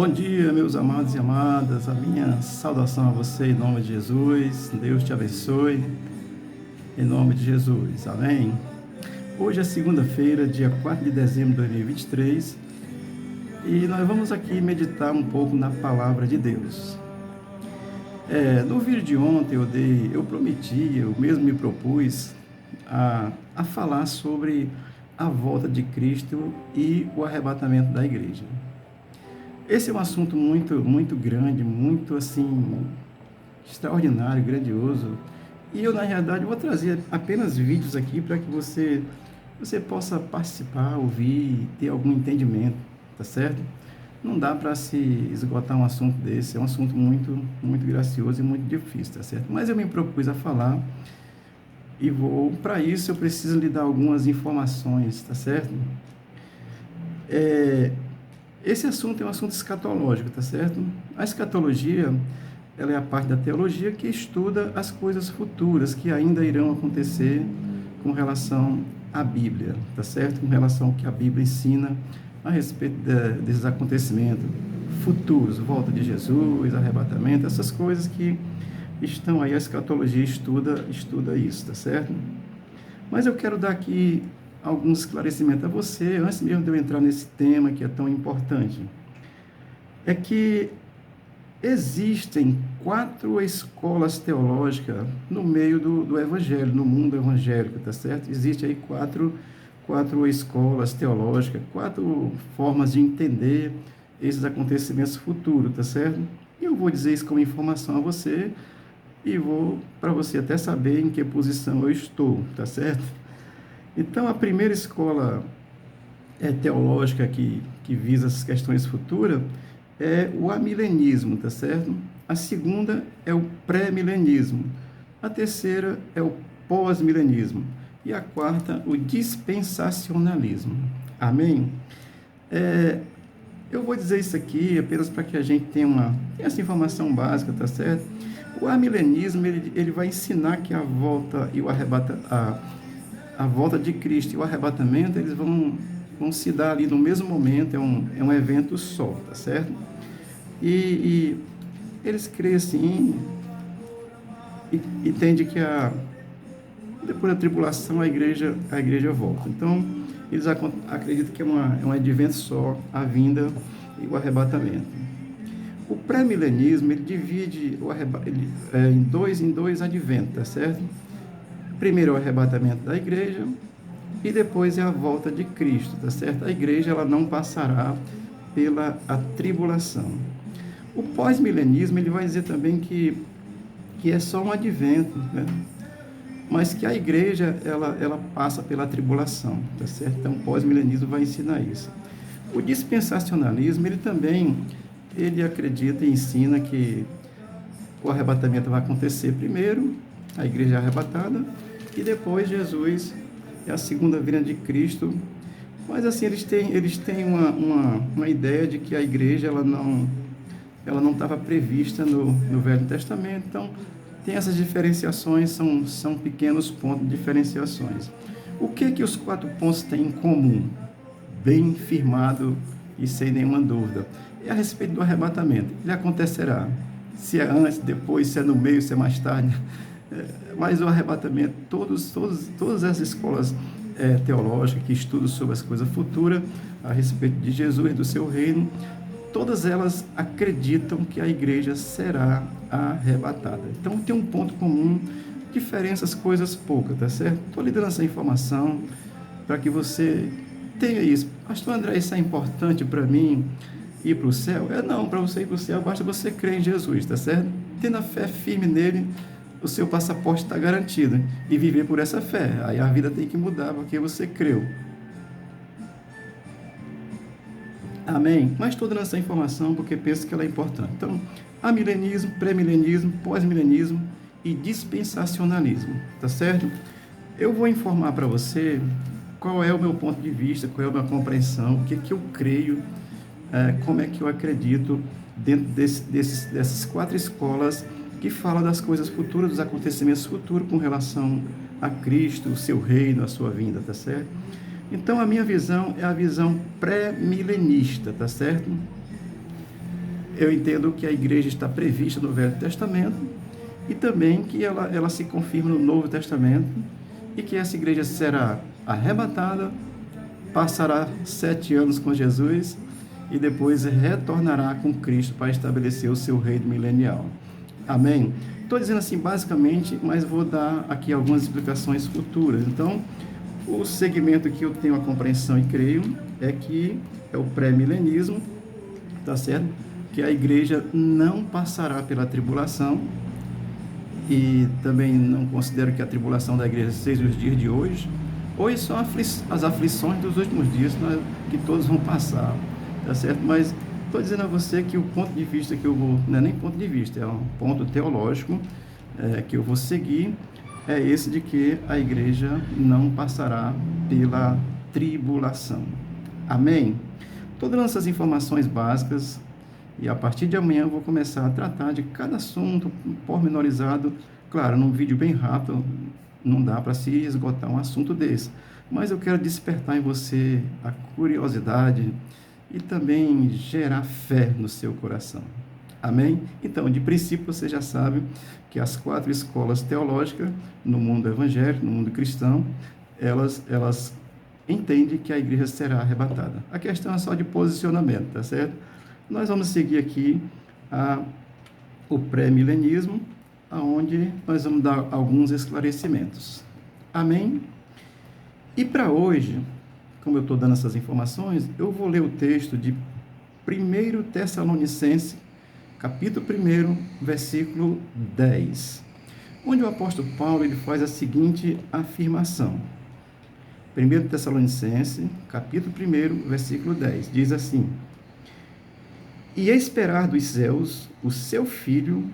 Bom dia, meus amados e amadas. A minha saudação a você em nome de Jesus. Deus te abençoe em nome de Jesus. Amém. Hoje é segunda-feira, dia 4 de dezembro de 2023, e nós vamos aqui meditar um pouco na palavra de Deus. No vídeo de ontem eu prometi, eu mesmo me propus a falar sobre a volta de Cristo e o arrebatamento da igreja. Esse é um assunto muito grande, muito assim, extraordinário, grandioso. E eu, na realidade, vou trazer apenas vídeos aqui para que você possa participar, ouvir, ter algum entendimento, tá certo? Não dá para se esgotar um assunto desse, é um assunto muito gracioso e muito difícil, tá certo? Mas eu me propus a falar e para isso eu preciso lhe dar algumas informações, tá certo? Esse assunto é um assunto escatológico, tá certo? A escatologia, ela é a parte da teologia que estuda as coisas futuras que ainda irão acontecer com relação à Bíblia, tá certo? Com relação ao que a Bíblia ensina a respeito desses acontecimentos futuros, volta de Jesus, arrebatamento, essas coisas que estão aí, a escatologia estuda isso, tá certo? Mas eu quero dar aqui alguns esclarecimentos a você, antes mesmo de eu entrar nesse tema que é tão importante. É que existem 4 escolas teológicas no meio do evangelho, no mundo evangélico, tá certo? Existem aí quatro escolas teológicas, 4 formas de entender esses acontecimentos futuros, tá certo? E eu vou dizer isso como informação a você e vou para você até saber em que posição eu estou, tá certo? Então, a primeira escola teológica que visa essas questões futuras é o amilenismo, tá certo? A segunda é o pré-milenismo. A terceira é o pós-milenismo. E a quarta, o dispensacionalismo. Amém? Eu vou dizer isso aqui apenas para que a gente tenha essa informação básica, tá certo? O amilenismo, ele vai ensinar que a volta e o a volta de Cristo e o arrebatamento, eles vão se dar ali no mesmo momento, é um evento só, tá certo? E eles creem assim, e entendem que depois da tribulação a igreja volta. Então, eles acreditam que é um advento só, a vinda e o arrebatamento. O pré-milenismo, ele divide em dois adventos, tá certo? Primeiro é o arrebatamento da igreja e depois é a volta de Cristo, tá certo? A igreja, ela não passará pela tribulação. O pós-milenismo, ele vai dizer também que é só um advento, né? Mas que a igreja, ela passa pela tribulação, tá certo? Então, o pós-milenismo vai ensinar isso. O dispensacionalismo, ele acredita e ensina que o arrebatamento vai acontecer primeiro, a igreja é arrebatada, e depois Jesus é a segunda vinda de Cristo. Mas assim, eles têm uma ideia de que a igreja ela não estava prevista no Velho Testamento. Então, tem essas diferenciações, são pequenos pontos de diferenciações. O que os 4 pontos têm em comum? Bem firmado e sem nenhuma dúvida. É a respeito do arrebatamento. Ele acontecerá. Se é antes, depois, se é no meio, se é mais tarde. Mas o arrebatamento, todas essas escolas teológicas que estudam sobre as coisas futuras, a respeito de Jesus e do seu reino, todas elas acreditam que a igreja será arrebatada. Então tem um ponto comum, diferenças coisas poucas, tá certo? Estou lhe dando essa informação para que você tenha isso. Pastor André, isso é importante para mim ir para o céu? Não, para você ir para o céu, basta você crer em Jesus, tá certo? Tendo a fé firme nele, o seu passaporte está garantido, e viver por essa fé. Aí a vida tem que mudar, porque você creu. Amém? Mas estou dando essa informação porque penso que ela é importante. Então, amilenismo, pré-milenismo, pós-milenismo e dispensacionalismo, tá certo? Eu vou informar para você qual é o meu ponto de vista, qual é a minha compreensão, o que eu creio, como é que eu acredito dentro dessas 4 escolas que fala das coisas futuras, dos acontecimentos futuros com relação a Cristo, o seu reino, a sua vinda, tá certo? Então, a minha visão é a visão pré-milenista, tá certo? Eu entendo que a igreja está prevista no Velho Testamento e também que ela se confirma no Novo Testamento e que essa igreja será arrebatada, passará 7 anos com Jesus e depois retornará com Cristo para estabelecer o seu reino milenial. Amém? Estou dizendo assim basicamente, mas vou dar aqui algumas explicações futuras. Então, o segmento que eu tenho a compreensão e creio é que é o pré-milenismo, tá certo? Que a igreja não passará pela tribulação, e também não considero que a tribulação da igreja seja os dias de hoje. Hoje são as aflições dos últimos dias que todos vão passar, tá certo? Mas estou dizendo a você que o ponto de vista que eu vou, não é nem ponto de vista, é um ponto teológico que eu vou seguir, é esse de que a igreja não passará pela tribulação. Amém? Estou dando essas informações básicas e a partir de amanhã eu vou começar a tratar de cada assunto pormenorizado. Claro, num vídeo bem rápido não dá para se esgotar um assunto desse, mas eu quero despertar em você a curiosidade e também gerar fé no seu coração. Amém? Então, de princípio, você já sabe que as 4 escolas teológicas no mundo evangélico, no mundo cristão, elas entendem que a igreja será arrebatada. A questão é só de posicionamento, tá certo? Nós vamos seguir aqui o pré-milenismo, onde nós vamos dar alguns esclarecimentos. Amém? E para hoje, como eu estou dando essas informações, eu vou ler o texto de 1 Tessalonicenses, capítulo 1, versículo 10, onde o apóstolo Paulo ele faz a seguinte afirmação. 1 Tessalonicenses, capítulo 1, versículo 10, diz assim: E esperar dos céus o seu Filho,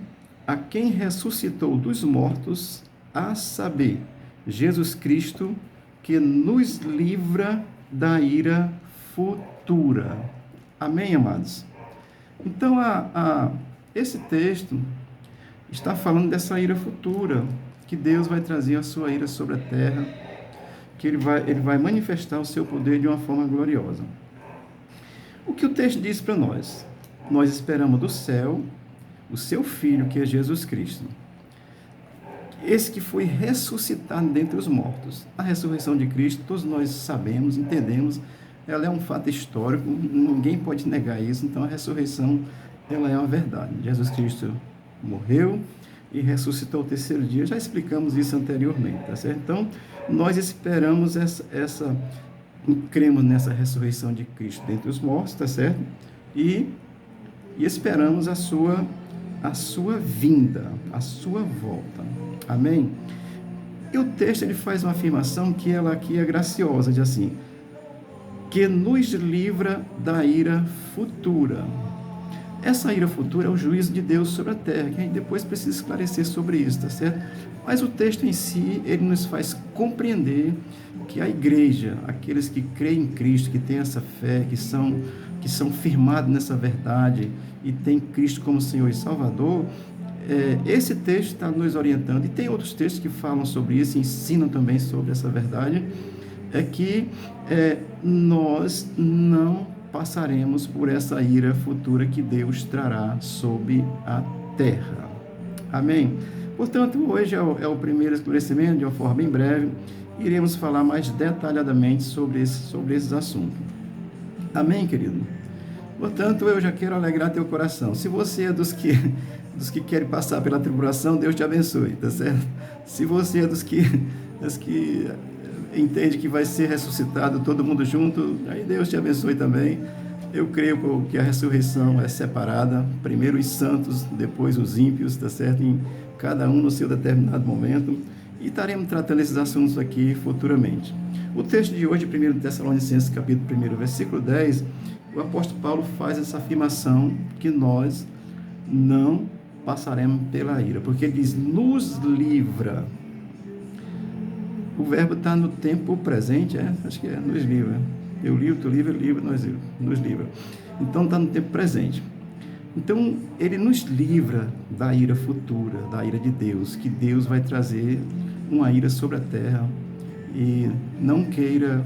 a quem ressuscitou dos mortos, a saber, Jesus Cristo, que nos livra da ira futura. Amém, amados? Então, esse texto está falando dessa ira futura, que Deus vai trazer a sua ira sobre a terra, que ele vai manifestar o seu poder de uma forma gloriosa. O que o texto diz para nós? Nós esperamos do céu o seu Filho, que é Jesus Cristo. Esse que foi ressuscitado dentre os mortos. A ressurreição de Cristo, todos nós sabemos, entendemos, ela é um fato histórico, ninguém pode negar isso, então a ressurreição, ela é uma verdade. Jesus Cristo morreu e ressuscitou ao 3º dia, já explicamos isso anteriormente, tá certo? Então, nós esperamos cremos nessa ressurreição de Cristo dentre os mortos, tá certo? E esperamos a sua vinda, a sua volta. Amém? E o texto ele faz uma afirmação que ela aqui é graciosa, diz assim: que nos livra da ira futura. Essa ira futura é o juízo de Deus sobre a terra, que a gente depois precisa esclarecer sobre isso, tá certo? Mas o texto em si, ele nos faz compreender que a igreja, aqueles que creem em Cristo, que têm essa fé, que são firmados nessa verdade e têm Cristo como Senhor e Salvador, esse texto está nos orientando, e tem outros textos que falam sobre isso, ensinam também sobre essa verdade, que nós não passaremos por essa ira futura que Deus trará sobre a terra. Amém? Portanto, hoje é o primeiro esclarecimento, de uma forma bem breve, iremos falar mais detalhadamente sobre esses assuntos. Amém, querido? Portanto, eu já quero alegrar teu coração. Se você é dos que querem passar pela tribulação, Deus te abençoe, tá certo? Se você é dos que entende que vai ser ressuscitado todo mundo junto, aí Deus te abençoe também. Eu creio que a ressurreição é separada, primeiro os santos, depois os ímpios, tá certo? Em cada um no seu determinado momento, e estaremos tratando esses assuntos aqui futuramente. O texto de hoje, 1 Tessalonicenses, capítulo 1, versículo 10, o apóstolo Paulo faz essa afirmação que nós não passaremos pela ira, porque ele diz, nos livra. O verbo está no tempo presente, acho que nos livra. Eu livro, tu livra, livra, nós nos livra. Então está no tempo presente. Então ele nos livra da ira futura, da ira de Deus, que Deus vai trazer uma ira sobre a terra, e não queira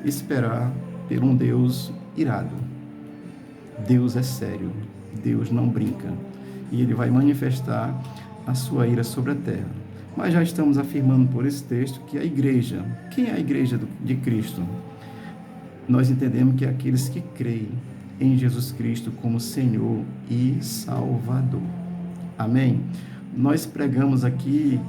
esperar por um Deus irado. Deus é sério, Deus não brinca, e Ele vai manifestar a sua ira sobre a terra. Mas já estamos afirmando por esse texto que a igreja, quem é a igreja de Cristo? Nós entendemos que é aqueles que creem em Jesus Cristo como Senhor e Salvador. Amém? Nós pregamos aqui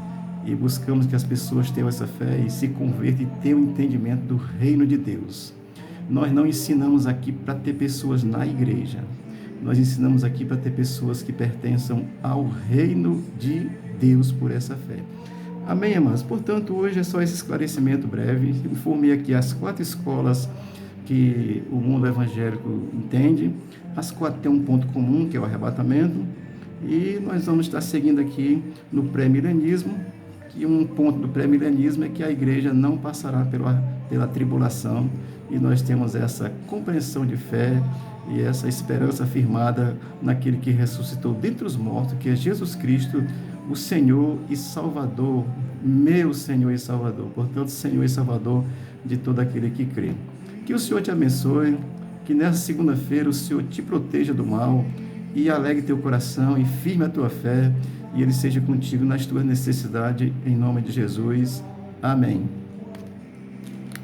e buscamos que as pessoas tenham essa fé e se convertam e tenham o entendimento do reino de Deus. Nós não ensinamos aqui para ter pessoas na igreja. Nós ensinamos aqui para ter pessoas que pertençam ao reino de Deus por essa fé. Amém, amados? Portanto, hoje é só esse esclarecimento breve. Informei aqui as 4 escolas que o mundo evangélico entende. As 4 têm um ponto comum, que é o arrebatamento. E nós vamos estar seguindo aqui no pré-milenismo, que um ponto do pré-milenismo é que a igreja não passará pela tribulação, e nós temos essa compreensão de fé e essa esperança firmada naquele que ressuscitou dentre os mortos, que é Jesus Cristo, o Senhor e Salvador, meu Senhor e Salvador, portanto, Senhor e Salvador de todo aquele que crê. Que o Senhor te abençoe, que nessa segunda-feira o Senhor te proteja do mal e alegre teu coração e firme a tua fé, e Ele seja contigo nas tuas necessidades, em nome de Jesus. Amém.